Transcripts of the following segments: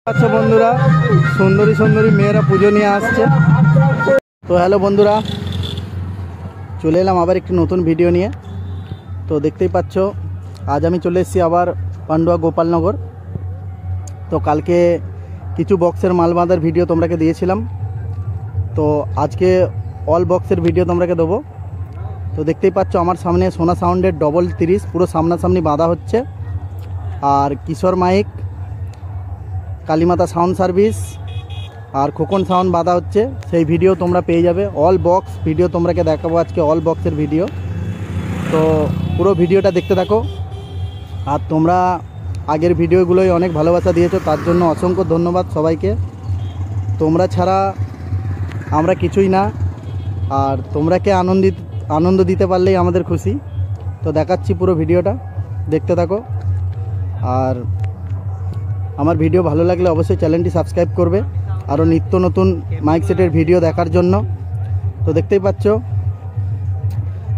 আচ্ছা বন্ধুরা, সুন্দরী সুন্দরী মেয়েরা পুজো নিয়ে আসছে। তো হ্যালো বন্ধুরা, চলে এলাম আবার একটি নতুন ভিডিও নিয়ে। তো দেখতেই পাচ্ছ, আজ আমি চলে এসেছি আবার পান্ডুয়া গোপালনগর। তো কালকে কিছু বক্সের মাল বাঁধার ভিডিও তোমরাকে দিয়েছিলাম, তো আজকে অল বক্সের ভিডিও তোমরাকে দেবো। তো দেখতেই পাচ্ছ আমার সামনে সোনা সাউন্ডের ডবল 30 পুরো সামনাসামনি বাঁধা হচ্ছে। আর কিশোর মাইক, কালীমাতা সাউন্ড সার্ভিস আর খোকন সাউন্ড বাঁধা হচ্ছে, সেই ভিডিও তোমরা পেয়ে যাবে। অল বক্স ভিডিও তোমরাকে দেখাবো আজকে, অল বক্সের ভিডিও। তো পুরো ভিডিওটা দেখতে থাকো। আর তোমরা আগের ভিডিওগুলোই অনেক ভালোবাসা দিয়েছো, তার জন্য অসংখ্য ধন্যবাদ সবাইকে। তোমরা ছাড়া আমরা কিছুই না, আর তোমরাকে আনন্দ দিতে পারলেই আমাদের খুশি। তো দেখাচ্ছি পুরো ভিডিওটা, দেখতে থাকো। আর আমার ভিডিও ভালো লাগলে অবশ্যই চ্যানেলটি সাবস্ক্রাইব করবে আরও নিত্য নতুন মাইক সেটের ভিডিও দেখার জন্য। তো দেখতেই পাচ্ছ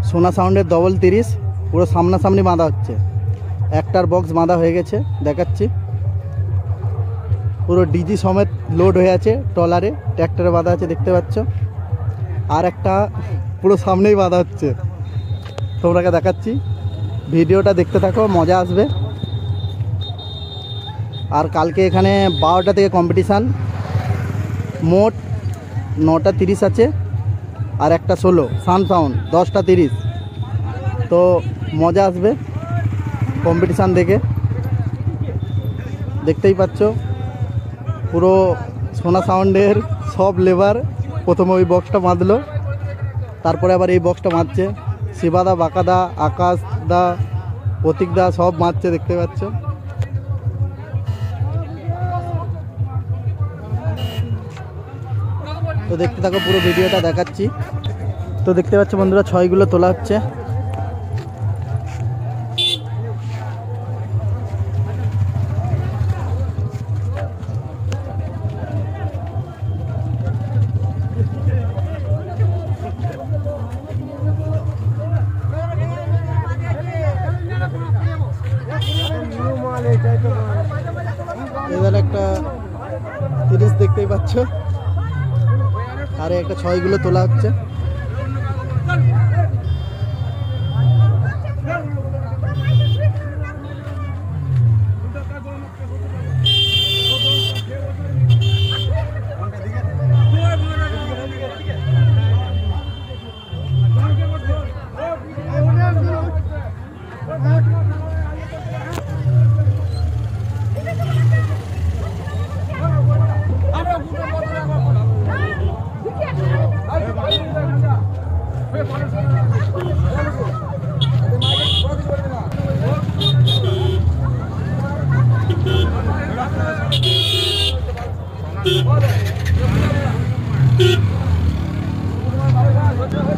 সোনা সাউন্ডের ডবল 30 পুরো সামনাসামনি বাঁধা হচ্ছে। একটার বক্স বাঁধা হয়ে গেছে, দেখাচ্ছি। পুরো ডিজি সমেত লোড হয়ে আছে, ট্রলারে ট্র্যাক্টরে বাঁধা আছে, দেখতে পাচ্ছ। আর একটা পুরো সামনেই বাঁধা হচ্ছে, তোমরাকে দেখাচ্ছি। ভিডিওটা দেখতে থাকো, মজা আসবে। আর কালকে এখানে 12টা থেকে কম্পিটিশান, মোট 9টা 30 আছে আর একটা 16 সাউন্ড 10টা 30। তো মজা আসবে কম্পিটিশান দেখে। দেখতেই পাচ্ছ পুরো সোনা সাউন্ডের সব লেবার প্রথমে ওই বক্সটা বাঁধলো, তারপরে আবার এই বক্সটা বাঁধছে। শিবাদা, বাঁকাদা, আকাশ দা, প্রতীক দা সব বাঁধছে, দেখতে পাচ্ছ। তো দেখতে থাকো, পুরো ভিডিওটা দেখাচ্ছি। তো দেখতে পাচ্ছ বন্ধুরা, ছয়গুলো তোলা হচ্ছে। এবার একটা 30 দেখতেই পাচ্ছ, আর একটা 6গুলো তোলা হচ্ছে।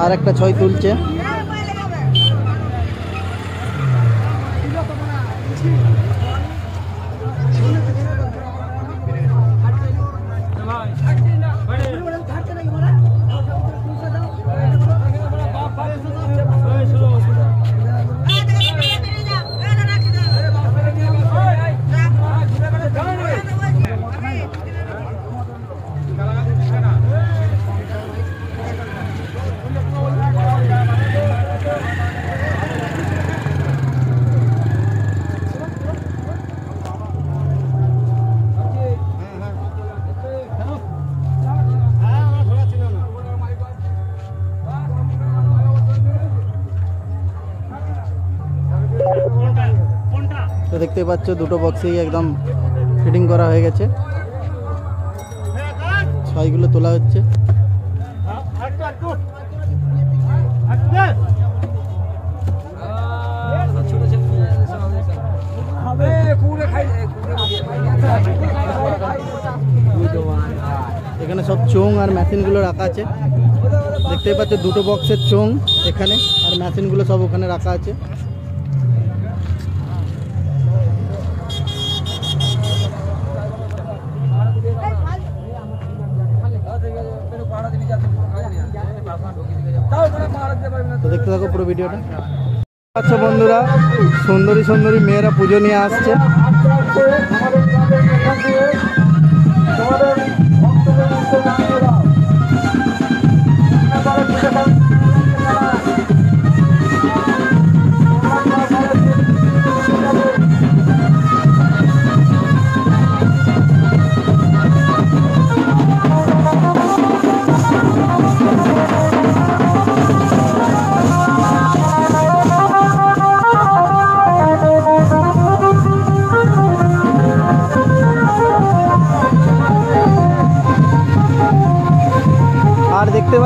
আর একটা 6 তুলছে। তো দেখতে পাচ্ছ দুটো বক্সেই একদম ফিটিং করা হয়ে গেছে, 6গুলো তোলা হচ্ছে। এখানে সব চোং আর মেশিনগুলো রাখা আছে, দেখতেই পাচ্ছ। দুটো বক্সের চোং এখানে, আর মেশিনগুলো সব ওখানে রাখা আছে। তো দেখতে থাকো পুরো ভিডিওটা। আচ্ছা বন্ধুরা, সুন্দরী সুন্দরী মেয়েরা পুজো নিয়ে আসছে।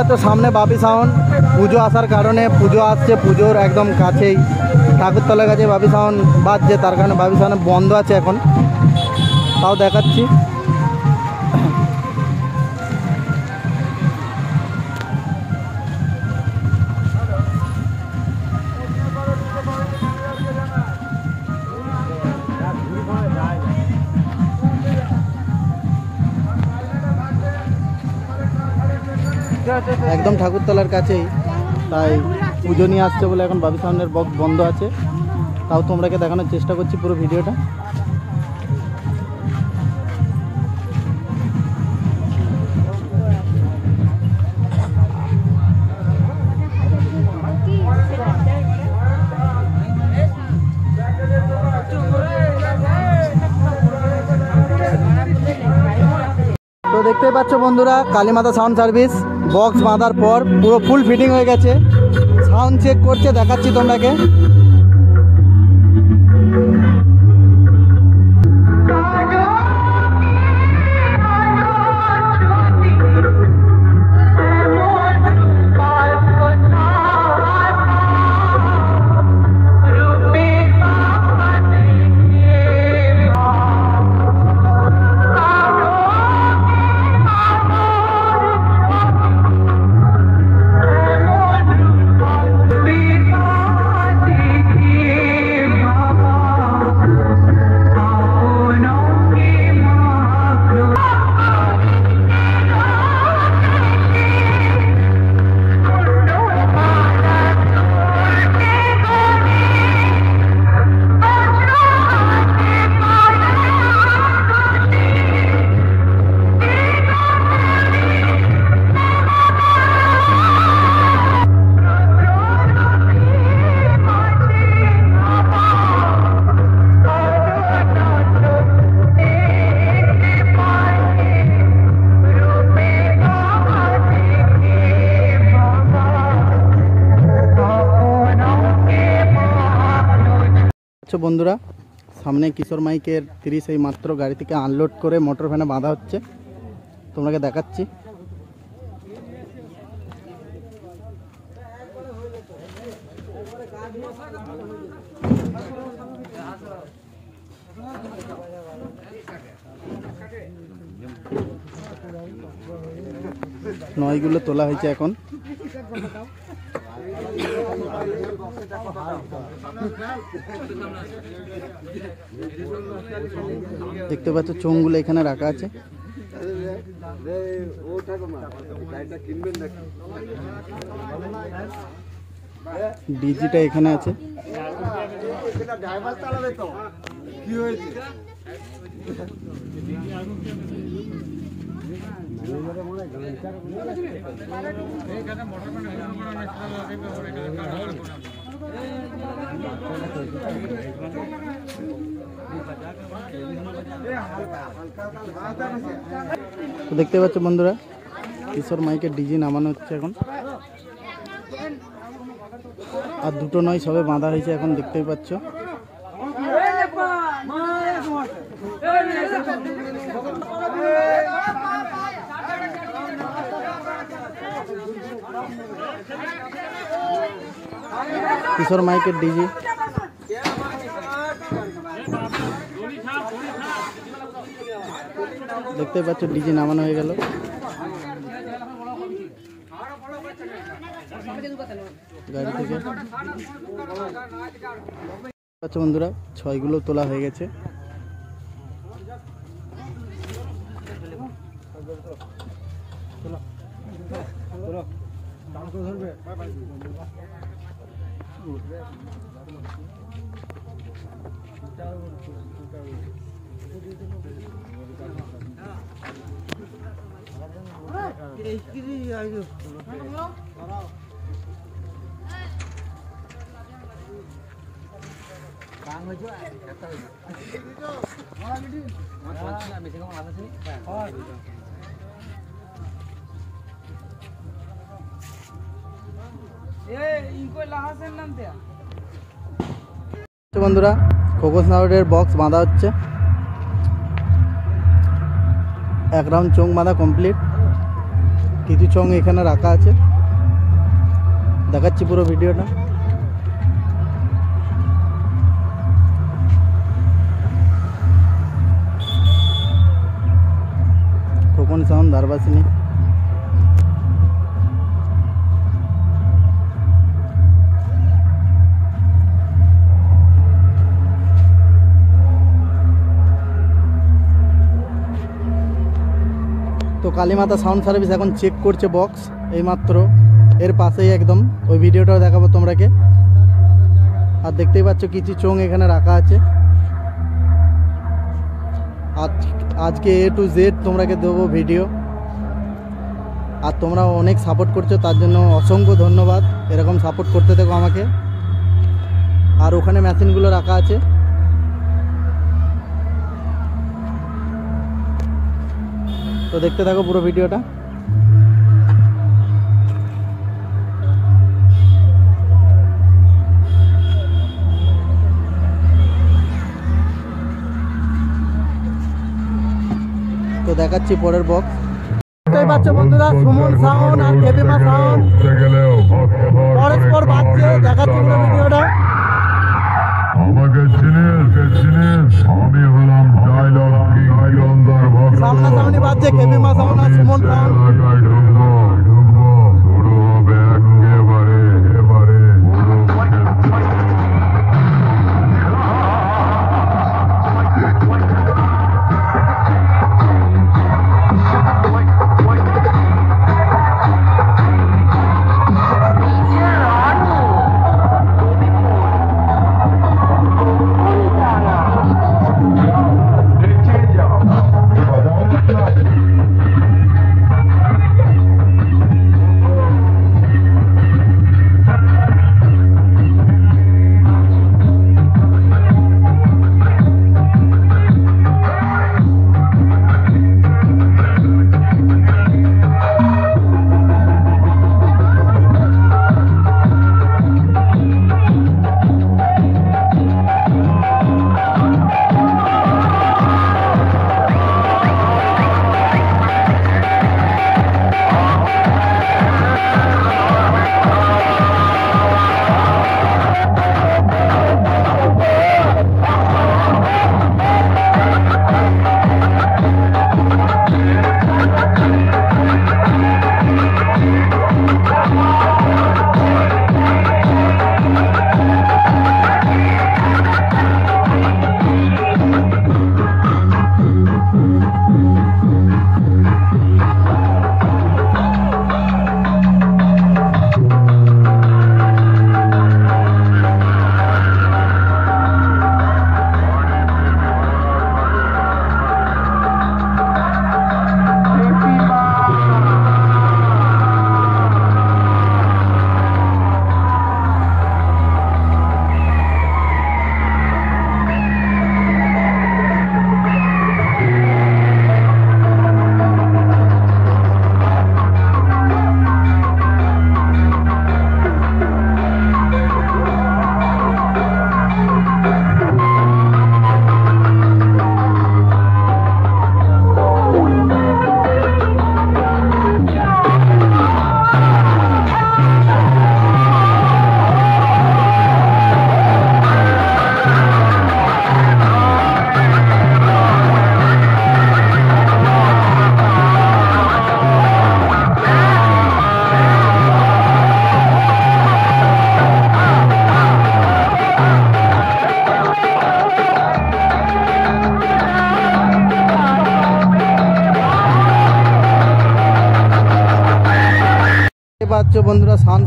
পাচ্ছ সামনে বাপি সাউন্ড, পুজো আসার কারণে পুজো আসছে, পুজোর একদম কাছেই ঠাকুরতলার কাছে বাপি সাউন্ড বাজছে, তার কারণে বাপি সাউন্ড বন্ধ আছে এখন, তাও দেখাচ্ছি। একদম ঠাকুরতলার কাছেই, তাই পুজো নিয়ে আসছে বলে এখন বাপি সাউন্ডের বক্স বন্ধ আছে, তাও তোমরাকে দেখানোর চেষ্টা করছি পুরো ভিডিওটা। তো দেখতেই পাচ্ছ বন্ধুরা, কালীমাতা সাউন্ড সার্ভিস বক্স বাঁধার পর পুরো ফুল ফিটিং হয়ে গেছে, সাউন্ড চেক করছে, দেখাচ্ছি তোমরাকে। বন্ধুরা, সামনে কিশোর মাইকের 30 এই মাত্র গাড়ি থেকে আনলোড করে মোটর ভ্যানে বাঁধা হচ্ছে, তোমাকে দেখাচ্ছি। নয়গুলো তোলা হয়েছে এখন। দেখতে পাচ্ছ চোঙগুলো এখানে রাখা আছে। ডিজিটা এখানে আছে। তো দেখতে পাচ্ছ বন্ধুরা, কিশোর মাইকের ডিজি নামানো হচ্ছে এখন, আর দুটো নয় সবে বাঁধা হয়েছে এখন, দেখতেই পাচ্ছ। কিশোর মাইকের ডিজি দেখতে পাচ্ছ, ডিজি নামানো হয়ে গেল। গাড়ি থেকে আচ্ছা বন্ধুরা, 6গুলো তোলা হয়ে গেছে। বন্ধুরা, খোকস নাউডের বক্স বাঁধা হচ্ছে, এক রাউন্ড চোঙ বাঁধা কমপ্লিট। কিছু চং এখানে রাখা আছে, দেখাচ্ছি পুরো ভিডিওটা। খোকন সাউন্ড ধারবাসিনী। তো কালীমাতা সাউন্ড সার্ভিস এখন চেক করছে বক্স এইমাত্র, এর পাশেই একদম ওই ভিডিওটাও দেখাবো তোমরাকে। আর দেখতেই পাচ্ছ কিছু চোং এখানে রাখা আছে। আজকে A to Z তোমরাকে দেবো ভিডিও, আর তোমরা অনেক সাপোর্ট করছো, তার জন্য অসংখ্য ধন্যবাদ। এরকম সাপোর্ট করতে থেকো আমাকে। আর ওখানে মেশিনগুলো রাখা আছে। তো দেখতে থাকো পুরো ভিডিওটা। তো দেখাচ্ছি পরের বক্স। দেখতেই পাচ্ছ বন্ধুরা, সুমন সাউন্ড আর কেবিমা সাউন্ড পরস্পর বাজছে। দেখাচ্ছি পুরো ভিডিওটা। আমাকে চিনিস, আমি হলাম ডায়লগ কিং ইয়ন্দার ভক্ত। সামনাসামনি বাজছে কেবিমা সাউন্ড আর সুমন সাউন্ড। এলাকায় ঢুকবো, শুরু হবে একেবারে এবারে পাচ্ছ বন্ধুরা সাউন্ড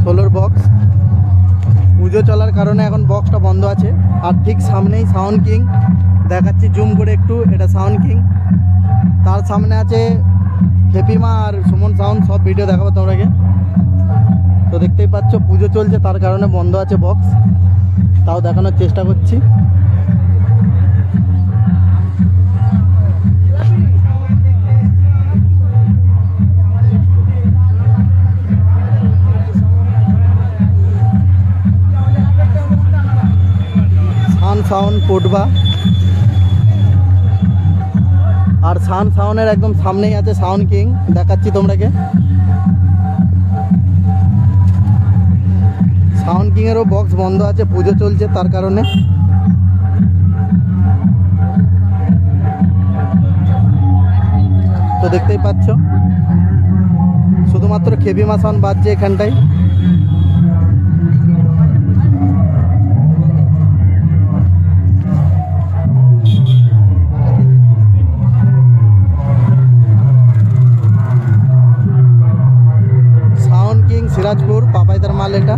16 বক্স। পুজো চলার কারণে এখন বক্সটা বন্ধ আছে। আর ঠিক সামনেই সাউন্ড কিং, দেখাচ্ছি জুম করে একটু, এটা সাউন্ড কিং। তার সামনে আছে হেপিমা আর সুমন সাউন্ড, সব ভিডিও দেখাবো তোমরাকে। তো দেখতেই পাচ্ছ পুজো চলছে, তার কারণে বন্ধ আছে বক্স, তাও দেখানোর চেষ্টা করছি। সাউন্ড কোটবা। আর সাউনের একদম সামনেই আছে সাউন্ড কিং, দেখাচ্ছি তোমরাকে। সাউন্ড কিংয়েরও বক্স বন্ধ আছে, পুজো চলছে তার কারণে। তো দেখতেই পাচ্ছ শুধুমাত্র খেবিমা সাউন্ড বাজছে এখানটায়। সাউন্ড কিং সিরাজপুর পাপাইদার মাল এটা।